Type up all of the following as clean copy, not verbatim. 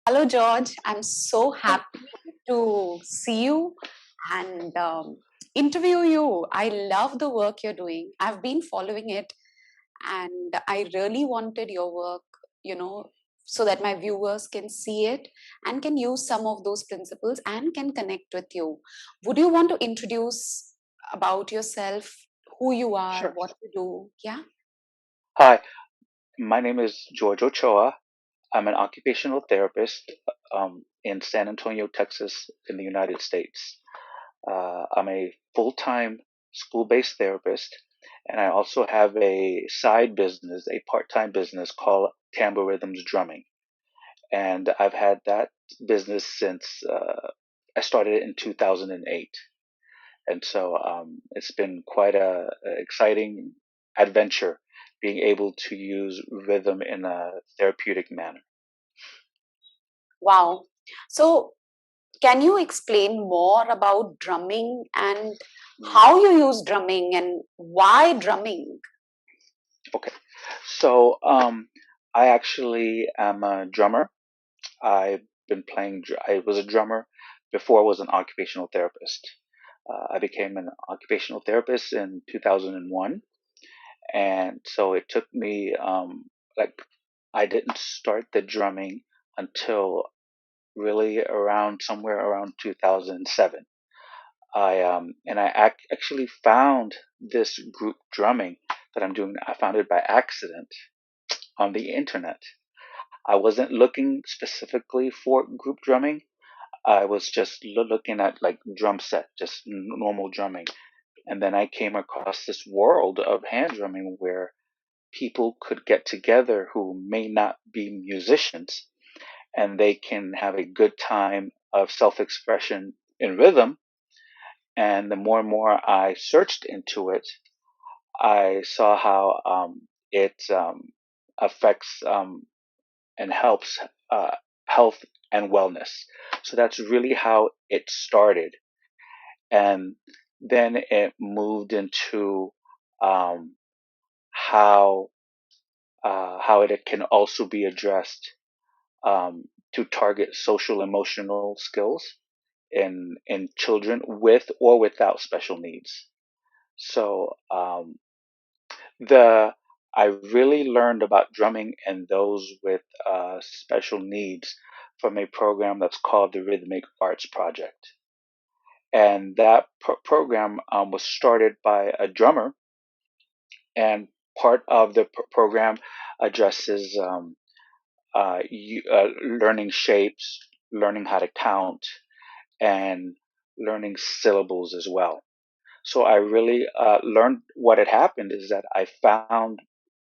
Hello, George. I'm so happy to see you and interview you. I love the work you're doing. I've been following it, and I really wanted your work, so that my viewers can see it and can use some of those principles and can connect with you. Would you want to introduce about yourself, who you are, Sure. what you do? Yeah. Hi, my name is Jorge Ochoa. I'm an occupational therapist in San Antonio, Texas, in the United States. I'm a full-time school-based therapist, and I also have a side business, a part-time business called Tamborhythms Drumming. And I've had that business since I started it in 2008. And so it's been quite a exciting adventure being able to use rhythm in a therapeutic manner. Wow. So, can you explain more about drumming and Mm. how you use drumming and why drumming? Okay, so I actually am a drummer. I've been playing. I was a drummer before I was an occupational therapist. I became an occupational therapist in 2001, and so it took me like I didn't start the drumming until really around somewhere around 2007. I actually found this group drumming that I'm doing. I found it by accident on the internet. I wasn't looking specifically for group drumming. I was just looking at like drum set, just normal drumming. And then I came across this world of hand drumming where people could get together who may not be musicians and they can have a good time of self expression in rhythm. And the more and more I searched into it, I saw how it affects and helps health and wellness. So that's really how it started. And then it moved into um, how how it can also be addressed um, to target social emotional skills in children with or without special needs. So the I really learned about drumming and those with special needs from a program that's called the Rhythmic Arts Project. And that program was started by a drummer, and part of the program addresses learning shapes, learning how to count, and learning syllables as well. So I really learned what had happened is that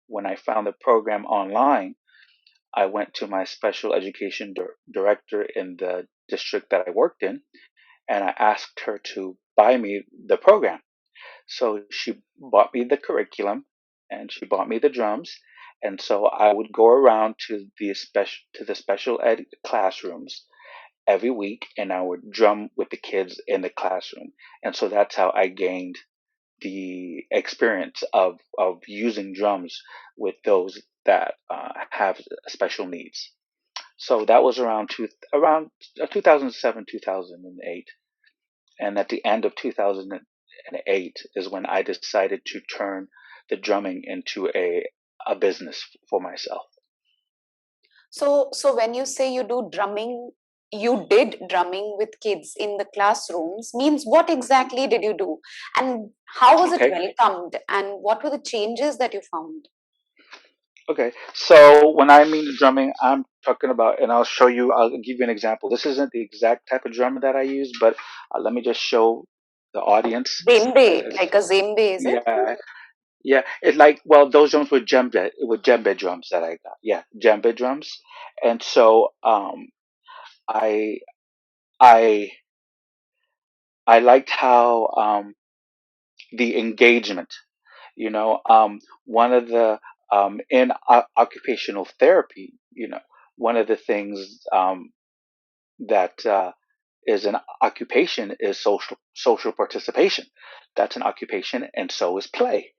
when I found the program online, I went to my special education director in the district that I worked in, and I asked her to buy me the program. So she bought me the curriculum and she bought me the drums. And so I would go around to the special ed classrooms every week and I would drum with the kids in the classroom. And so that's how I gained the experience of using drums with those that have special needs. So that was around 2007, 2008. And at the end of 2008 is when I decided to turn the drumming into a business for myself. So when you say you do drumming, you did drumming with kids in the classrooms, means what exactly did you do? And how was it Okay. welcomed? And what were the changes that you found? Okay. So when I mean drumming, I'm talking about, and I'll give you an example. This isn't the exact type of drum that I use, but let me just show the audience. Zembe, like a zembe, is it? Yeah, yeah. It like, well, those drums were djembe drums that I got. Yeah, djembe drums. And so, I, I, I liked how, the engagement, one of the, in occupational therapy, one of the things, that is an occupation is social participation. That's an occupation, and so is play.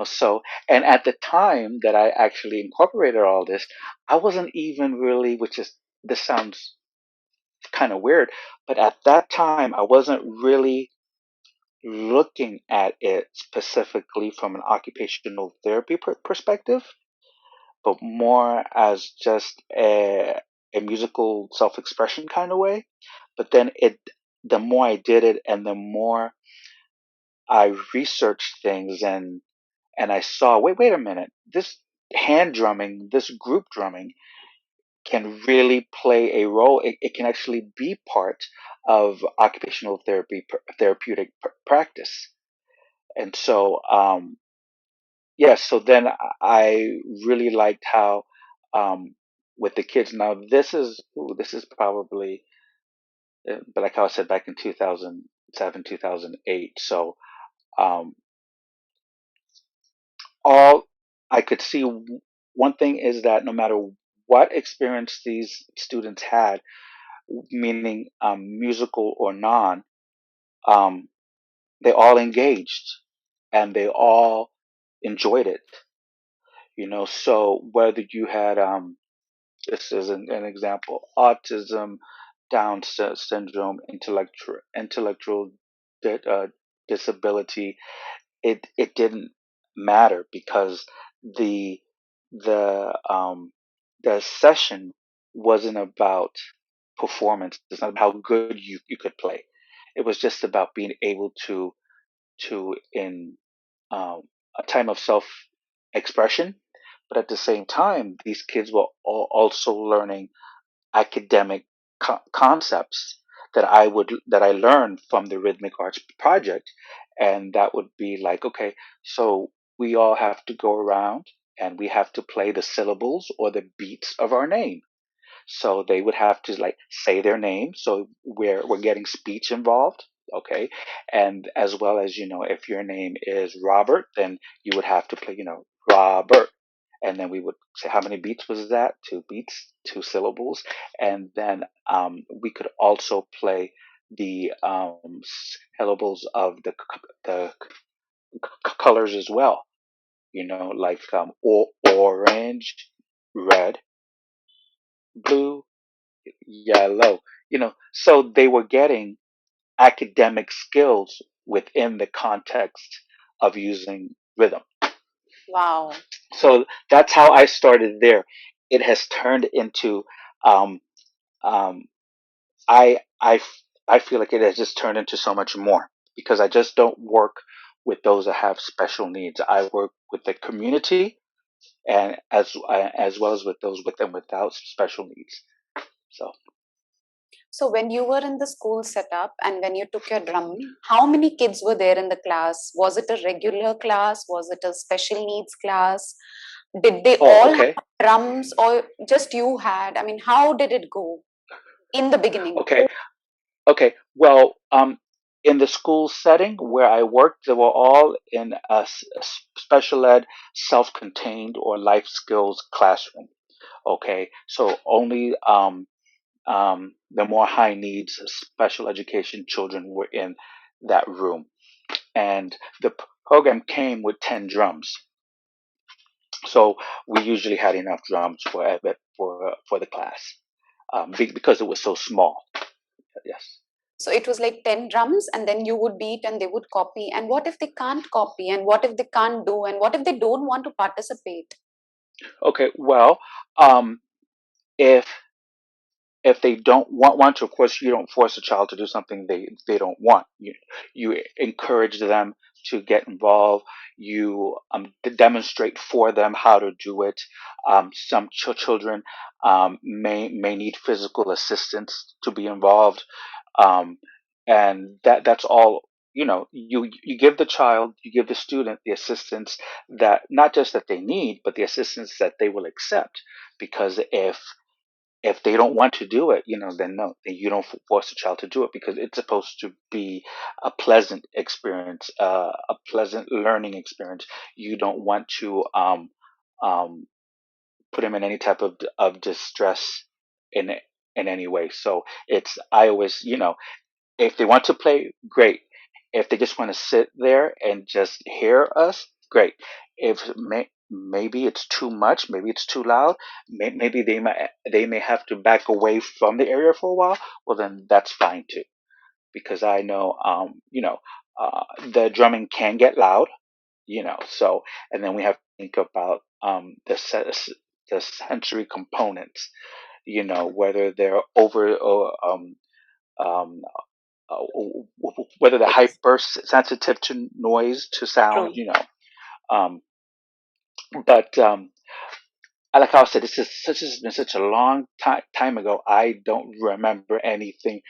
So and at the time that I actually incorporated all this, I wasn't even really, which is this sounds kind of weird, but at that time I wasn't really looking at it specifically from an occupational therapy perspective, but more as just a musical self-expression kind of way. But then the more I did it and the more I researched things, and I saw, wait a minute, this hand drumming, this group drumming can really play a role. It can actually be part of occupational therapy, therapeutic practice. And so, yeah, so then I really liked how, um, with the kids, now this is probably, but like how I said, back in 2007, 2008. So, um, all I could see, one thing is that no matter what experience these students had, meaning musical or non, um, they all engaged and they all enjoyed it. So whether you had, this is an example, autism, Down syndrome, intellectual di- disability, it didn't matter because the the um the session wasn't about performance. It's not about how good you could play. It was just about being able to in a time of self expression, but at the same time these kids were also learning academic concepts that I learned from the Rhythmic Arts Project, and that would be like, okay, so we all have to go around and we have to play the syllables or the beats of our name. So they would have to like say their name. So we're getting speech involved. Okay. And as well as, if your name is Robert, then you would have to play, Robert. And then we would say, how many beats was that? Two beats, two syllables. And then we could also play the syllables of the colors as well, like orange, red, blue, yellow. So they were getting academic skills within the context of using rhythm. Wow. So that's how I started there. It has turned into, um, um, I I feel like it has just turned into so much more because I just don't work with those that have special needs. I work with the community, and as well as with those with and without special needs. So So when you were in the school setup and when you took your drumming, how many kids were there in the class? Was it a regular class? Was it a special needs class? Did they oh, all have okay. drums or just you had? I mean, how did it go in the beginning? Okay. Okay, well, in the school setting where I worked, they were all in a special ed, self-contained, or life skills classroom. Okay, so only the more high needs special education children were in that room, and the program came with 10 drums. So we usually had enough drums for the class, because it was so small. Yes. So it was like 10 drums and then you would beat and they would copy. And what if they can't copy? And what if they can't do? And what if they don't want to participate? Okay. Well, um, if they don't want to, of course, you don't force a child to do something they don't want. You encourage them to get involved. You demonstrate for them how to do it. Some children may need physical assistance to be involved, um, and that's all. You give the child, you give the student the assistance that not just that they need, but the assistance that they will accept. Because if they don't want to do it, then no, then you don't force a child to do it because it's supposed to be a pleasant experience, a pleasant learning experience. You don't want to um, put them in any type of distress in in any way. So I always, if they want to play, great. If they just want to sit there and just hear us, great. If maybe it's too much, maybe it's too loud, maybe they may have to back away from the area for a while. Well, then that's fine too, because I know, the drumming can get loud, so, and then we have to think about the sensory components, whether they're over, or um, whether they're It's hypersensitive to noise, to sound, true. um, but like I said, this has been such a long time ago. I don't remember anything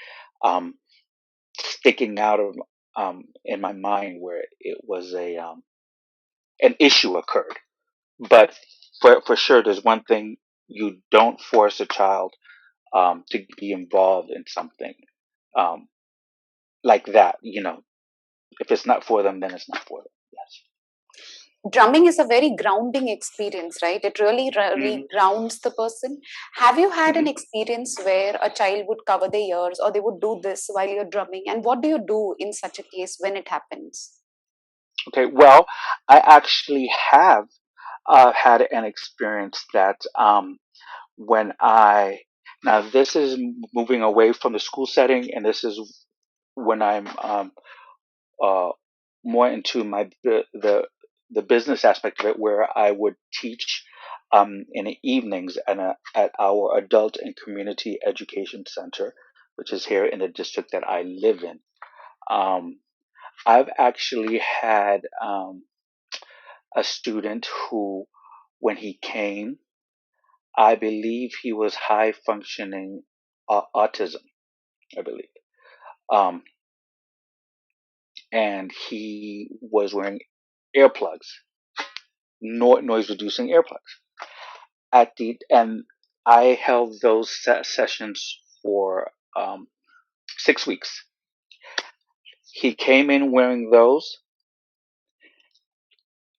um, sticking out of in my mind where it was an issue occurred. But for sure, there's one thing: you don't force a child to be involved in something um, like that. If it's not for them, then it's not for them. Yes. Drumming is a very grounding experience, right? It really, Hmm. really grounds the person. Have you had an Hmm. experience where a child would cover their ears or they would do this while you're drumming? And what do you do in such a case when it happens? Okay. Well, I actually have had an experience that when I now this is moving away from the school setting, and this is when I'm uh, more into the business aspect of it, where I would teach in the evenings at our adult and community education center, which is here in the district that I live in. Um, I've actually had a student who, when he came, I believe he was high functioning autism, I believe. Um, and he was wearing earplugs, noise reducing earplugs. And I held those sessions for 6 weeks. He came in wearing those,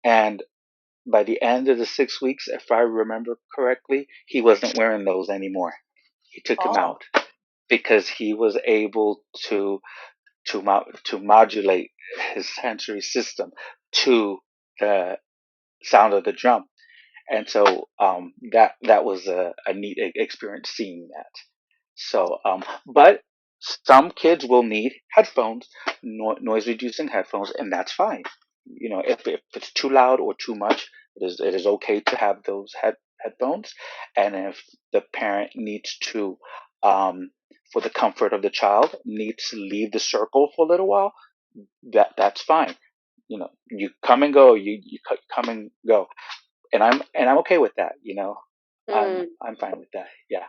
and by the end of the 6 weeks, if I remember correctly, he wasn't wearing those anymore. He took them Oh. out because he was able to modulate his sensory system to the sound of the drum. And so that was a neat experience seeing that. So, but some kids will need headphones, noise reducing headphones, and that's fine. If it's too loud or too much, it is okay to have those headphones. And if the parent needs to, for the comfort of the child, needs to leave the circle for a little while, that's fine. You come and go. You come and go, and I'm okay with that. I'm fine with that. Yeah.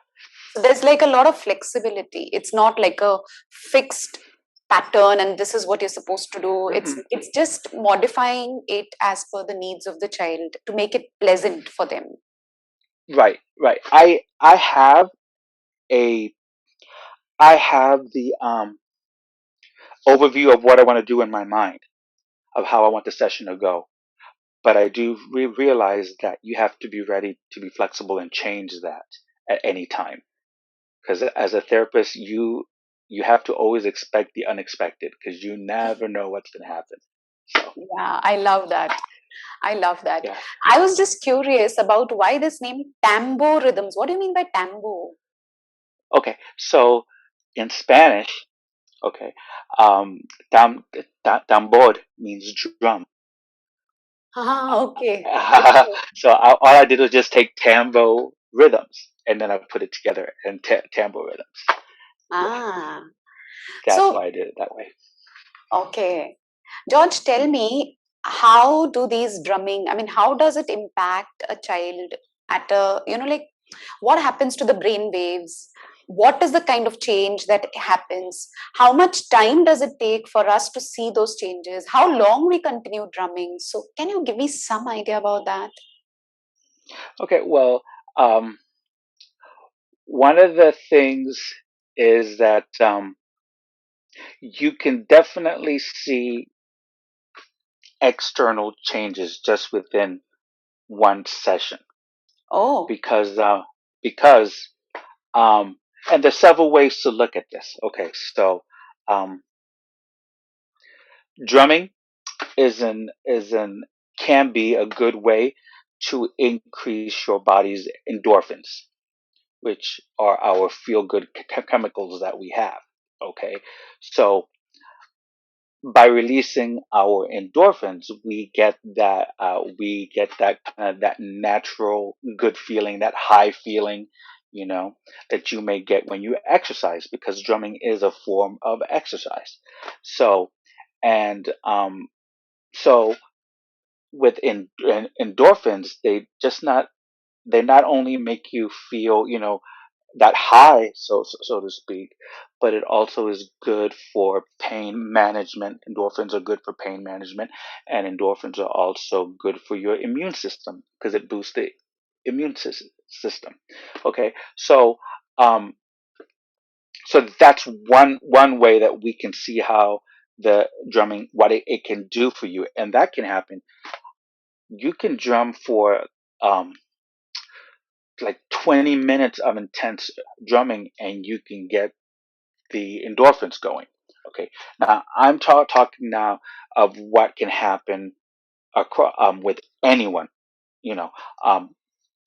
So there's like a lot of flexibility. It's not like a fixed pattern and this is what you're supposed to do. It's Hmm. it's just modifying it as per the needs of the child to make it pleasant for them. Right, right. A I have the overview of what I want to do in my mind, of how I want the session to go. But I do realize that you have to be ready to be flexible and change that at any time. Because as a therapist, you have to always expect the unexpected, because you never know what's going to happen. So Yeah, I love that. I love that. yeah. I was just curious about why this name tambo rhythms. What do you mean by tambo? Okay. So in Spanish, okay, um, tambor means drum. Ah, okay. So all I did was just take tambo rhythms, and then I put it together in tambo rhythms. Yeah, Ah, that's why so I did it that way. okay. George, tell Mhm. me, how do these drumming, I mean, how does it impact a child at a, like what happens to the brain waves? What is the kind of change that happens? How much time does it take for us to see those changes? How long we continue drumming? So, can you give me some idea about that? Okay, well, um, one of the things is that you can definitely see external changes just within one session, Oh, because because um, and there's several ways to look at this. Okay, so um, drumming is an can be a good way to increase your body's endorphins, which are our feel good chemicals that we have. Okay. So by releasing our endorphins, we get that that natural good feeling, that high feeling, you know, that you may get when you exercise, because drumming is a form of exercise. So, and so with endorphins, they not only make you feel, you know, that high, so to speak, but it also is good for pain management. Endorphins are good for pain management, and endorphins are also good for your immune system because it boosts the system. Okay, so um, so that's one way that we can see how the drumming, what it can do for you, and that can happen. You can drum for um, like 20 minutes of intense drumming, and you can get the endorphins going. Okay. Now I'm talking now of what can happen across, with anyone, you know, um,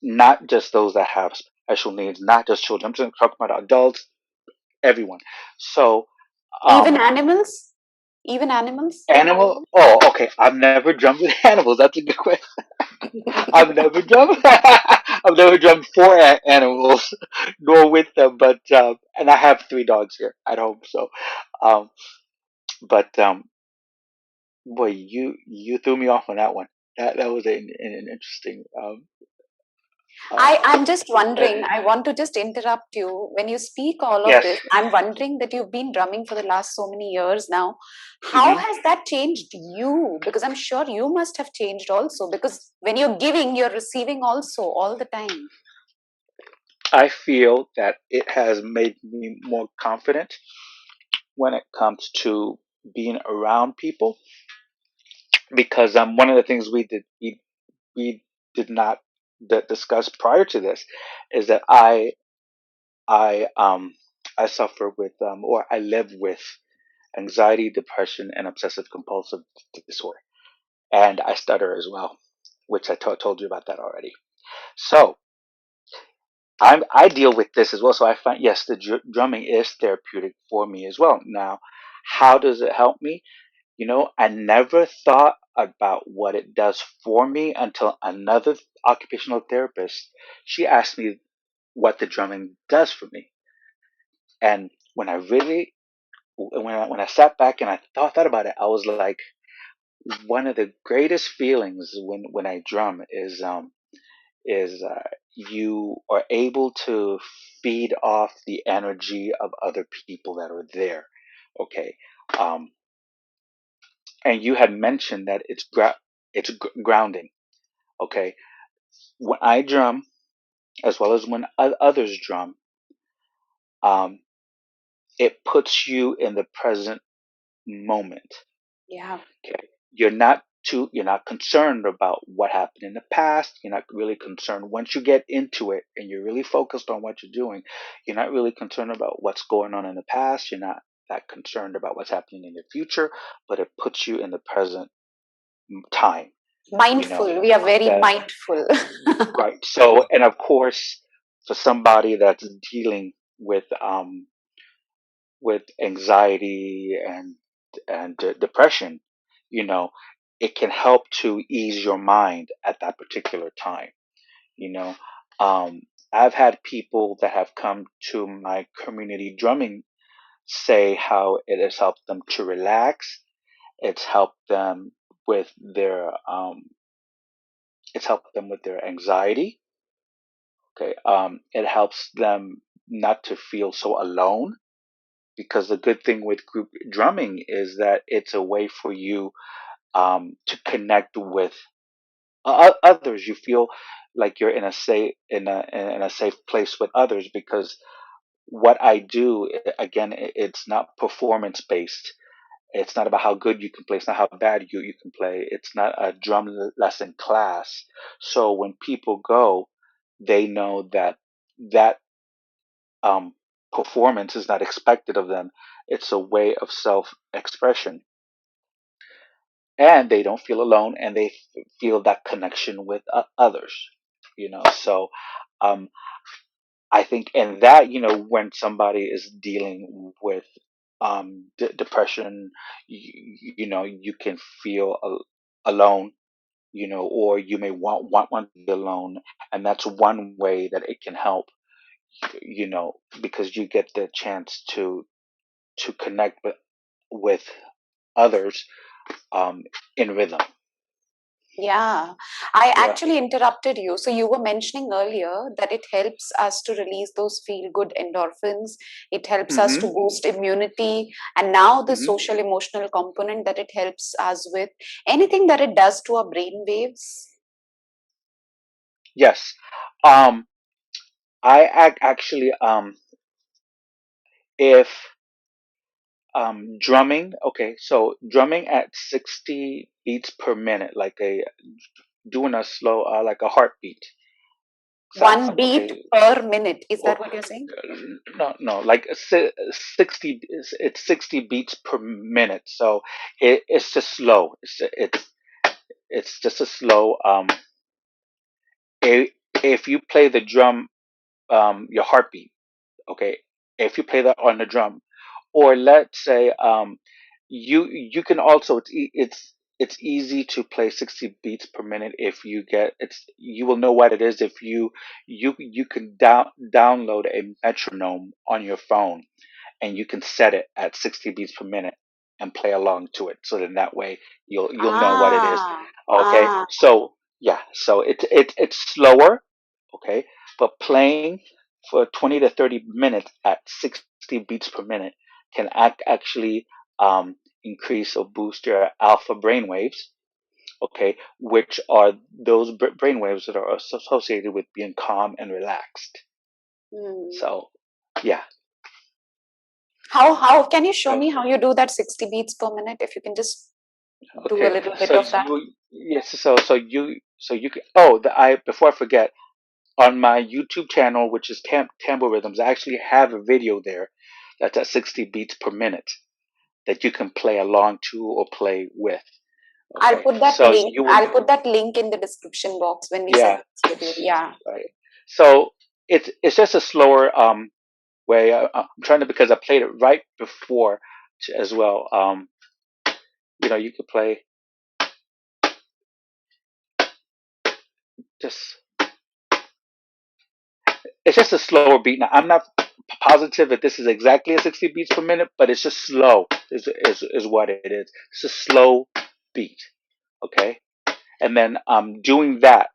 not just those that have special needs, not just children. I'm just talking about adults, everyone. So, Even um, animals? Even animals? animal. Oh, okay. I've never drummed with animals. That's a good question. I've never drummed. I've never drummed for animals, nor with them. But and I have 3 dogs here at home. So, um, but boy, you threw me off on that one. That was an interesting. I'm Uh, just wondering, I want to just interrupt you. When you speak all of yes. this, I'm wondering that you've been drumming for the last so many years now. How Hmm. has that changed you? Because I'm sure you must have changed also. Because when you're giving, you're receiving also all the time. I feel that it has made me more confident when it comes to being around people, because one of the things we did not discuss prior to this is that I I suffer with or I live with anxiety, depression, and obsessive compulsive disorder, and I stutter as well, which told you about that already. So I deal with this as well. So I find, yes, the drumming is therapeutic for me as well. Now, how does it help me? You know, I never thought about what it does for me until another occupational therapist, she asked me what the drumming does for me. And when I sat back and I thought about it, I was like, one of the greatest feelings when I drum is you are able to feed off the energy of other people that are there. Okay. Um, and you had mentioned that it's grounding. Okay. When I drum, as well as when others drum, um, it puts you in the present moment. Yeah. Okay. You're not concerned about what happened in the past. You're not really concerned once you get into it and you're really focused on what you're doing. You're not really concerned about what's going on in the past. You're not that concerned about what's happening in the future, but it puts you in the present time, you know, Mindful. We are very that, mindful. right. So, and of course, for somebody that's dealing with anxiety and depression, you know, it can help to ease your mind at that particular time. You know, um, I've had people that have come to my community drumming say how it has helped them to relax. It's helped them with their anxiety. Okay, it helps them not to feel so alone, because the good thing with group drumming is that it's a way for you to connect with others. You feel like you're in a safe place with others, because what I do, again, it's not performance based. It's not about how good you can play. It's not how bad you can play. It's not a drum lesson class. So when people go, they know that that um, performance is not expected of them. It's a way of self expression. and they don't feel alone, and they feel that connection with others. So um, I think in that, when somebody is dealing with depression, you can feel alone, or you may want to be alone, and that's one way that it can help, because you get the chance to connect with others, in rhythm. Yeah, I Yeah. actually interrupted you. So you were mentioning earlier that it helps us to release those feel good endorphins. It helps us to Hmm. boost immunity. And now the Hmm. social emotional component that it helps us with. Anything that it does to our brain waves? Yes. Um, actually, if drumming, okay, so drumming at 60 beats per minute, like doing a slow, like a heartbeat One sound, beat okay. per minute. Is Or, that what you're saying? no, no, like 60, it's 60 beats per minute. So it's just slow. It's just a slow, if, if you play the drum, your heartbeat, okay, if you play that on the drum, or let's say, you can also, it's easy to play 60 beats per minute. If you get, it's you will know what it is if you can download a metronome on your phone, and you can set it at 60 beats per minute and play along to it. So then that way you'll know what it is. Ah, Okay, ah. so yeah, so it's slower, okay, but playing for 20 to 30 minutes at 60 beats per minute can actually, increase or boost your alpha brain waves, okay, which are those brain waves that are associated with being calm and relaxed. Hmm. So yeah. How can you show So, me how you do that 60 beats per minute? If you can just do a okay, little bit so of that. you can, oh, I before I forget, on my YouTube channel, which is Tamborhythms, I actually have a video there that's at 60 beats per minute that you can play along to or play with. Okay, so you will, I'll put that link in the description box when we send yeah, this video. Yeah. right. So it's just a slower, way. I'm trying to, because I played it right before, as well. You could play just, it's just a slower beat. Now, I'm not positive that this is exactly a 60 beats per minute, but it's just slow. Is what it is. It's a slow beat. Okay, and then, doing that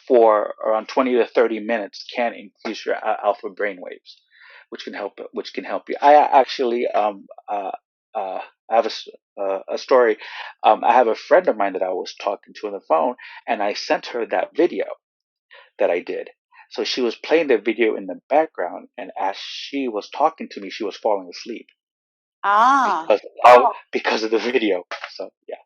for around 20 to 30 minutes can increase your alpha brain waves, which can help you. I actually, uh, I have a story. I have a friend of mine that I was talking to on the phone, and I sent her that video that I did. So she was playing the video in the background, and as she was talking to me, she was falling asleep Ah. because because of the video. So yeah.